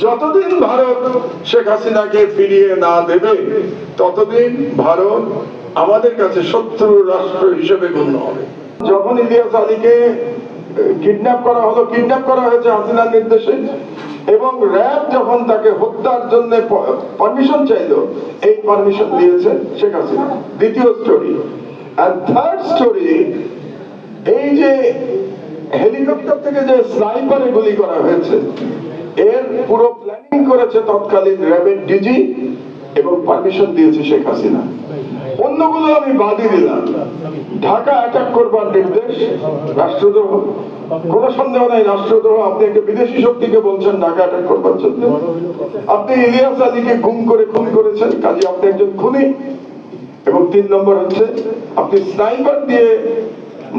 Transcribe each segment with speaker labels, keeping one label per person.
Speaker 1: যতদিন ভারত শেখ হাসিনাকে ফিরিয়ে না দেবে ততদিন ভারত আমাদের কাছে শত্রু রাষ্ট্র হিসেবে গণ্য হবে। যখন ইলিয়াস আলীকে কিডন্যাপ করা হয়েছে হাসিনার নির্দেশে, এবং র্যাব যখন তাকে হত্যার জন্য পারমিশন চাইল, এই পারমিশন দিয়েছেন শেখ হাসিনা। দ্বিতীয় স্টোরি। আর থার্ড স্টোরি, এই যে হেলিকপ্টার থেকে যে স্নাইপারে গুলি করা হয়েছে, এর পুরো প্ল্যানিং করেছে তৎকালীন র্যাবের ডিজি এবং পারমিশন দিয়েছে শেখ হাসিনা। অন্যগুলো আমি বাদই দিলাম। ঢাকা অ্যাটাক করবার নির্দেশ রাষ্ট্রদ্রোহ, কোন সন্দেহ নাই রাষ্ট্রদ্রোহ। আপনি একটা বিদেশি শক্তিকে বলছেন ঢাকা অ্যাটাক করবার জন্য। আপনি ইলিয়াস আলীকে গুম করে খুন করেছেন, কাজে আপনি একজন খুনি। এবং 3 নম্বর হচ্ছে আপনি স্নাইপার দিয়ে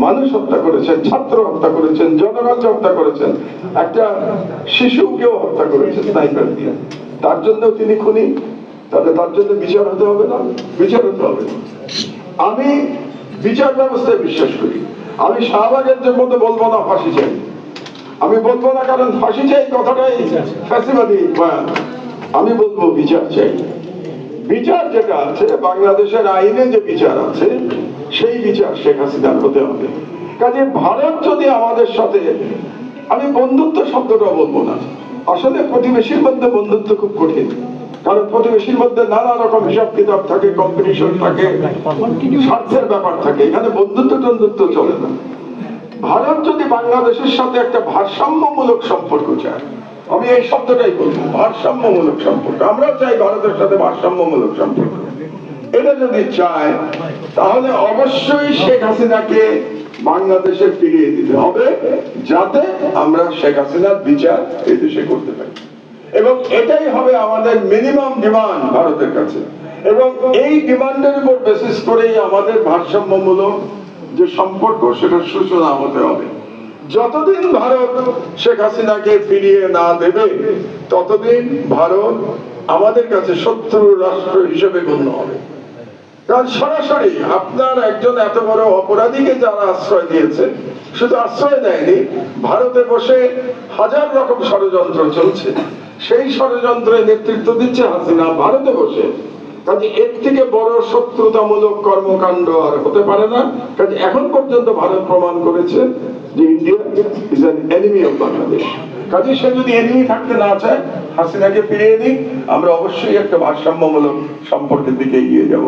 Speaker 1: মানুষ হত্যা করেছেন, ছাত্র হত্যা করেছেন, জনগণকে হত্যা করেছেন, একটা শিশুকেও হত্যা করেছেন স্নাইপার দিয়ে। তার জন্য তিনি খুনি, তাহলে তার জন্য বিচার হতে হবে না? বিচার হতে হবে। আমি বিচার ব্যবস্থায় বিশ্বাস করি। আমি শাহবাগের মধ্যে বলবো না ফাঁসি চাই, আমি বলবো না, কারণ ফাঁসি চাই কথাটাই ফ্যাসিবাদী বয়ান। আমি বলবো বিচার চাই। বিচার যেটা আছে বাংলাদেশের আইনে, যে বিচার আছে সেই বিচার শেখ হাসিনার হতে হবে। কাজে ভারত যদি আমাদের সাথে, আমি বন্ধুত্ব শব্দটা বলবো না, আসলে প্রতিবেশীর মধ্যে বন্ধুত্ব খুব কঠিন, কারণ প্রতিবেশীর মধ্যে নানা রকম হিসাব কিতাব থাকে, কম্পিটিশন থাকে, স্বার্থের ব্যাপার থাকে। এখানে বন্ধুত্ব চলে না। ভারত যদি বাংলাদেশের সাথে একটা ভারসাম্যমূলক সম্পর্ক চায়, আমি এই শব্দটাই বলবো, ভারসাম্যমূলক সম্পর্ক। আমরাও চাই ভারতের সাথে ভারসাম্যমূলক সম্পর্ক। এটা যদি চায় তাহলে অবশ্যই শেখ হাসিনাকে বাংলাদেশে ফিরিয়ে দিতে হবে, যাতে আমরা শেখ হাসিনার বিচার এই দেশে করতে পারি। এবং এটাই হবে আমাদের মিনিমাম ডিমান্ড ভারতের কাছে। এবং এই ডিমান্ডের উপর বেসিস করেই আমাদের ভারসাম্যমূলক যে সম্পর্ক, সেটা সূচনা হতে হবে। যতদিন ভারত শেখ হাসিনাকে ফিরিয়ে না দেবে ততদিন ভারত আমাদের কাছে শত্রু রাষ্ট্র হিসেবে গণ্য হবে। কারণ সরাসরি আপনার একজন এত বড় অপরাধীকে যারা আশ্রয় দিয়েছে, শুধু আশ্রয় দেয়নি, ভারতে বসে হাজার রকম ষড়যন্ত্র চলছে, সেই ষড়যন্ত্রের নেতৃত্ব দিচ্ছে হাসিনা ভারতে বসে। কাজে এর থেকে বড় শত্রুতামূলক কর্মকাণ্ড আর হতে পারে না। কাজে এখন পর্যন্ত ভারত প্রমাণ করেছে যে India is an enemy of Bangladesh. কাজে সে যদি এনিমি থাকতে না চায়, হাসিনাকে ফিরিয়ে দিক, আমরা অবশ্যই একটা ভারসাম্যমূলক সম্পর্কের দিকে এগিয়ে যাব।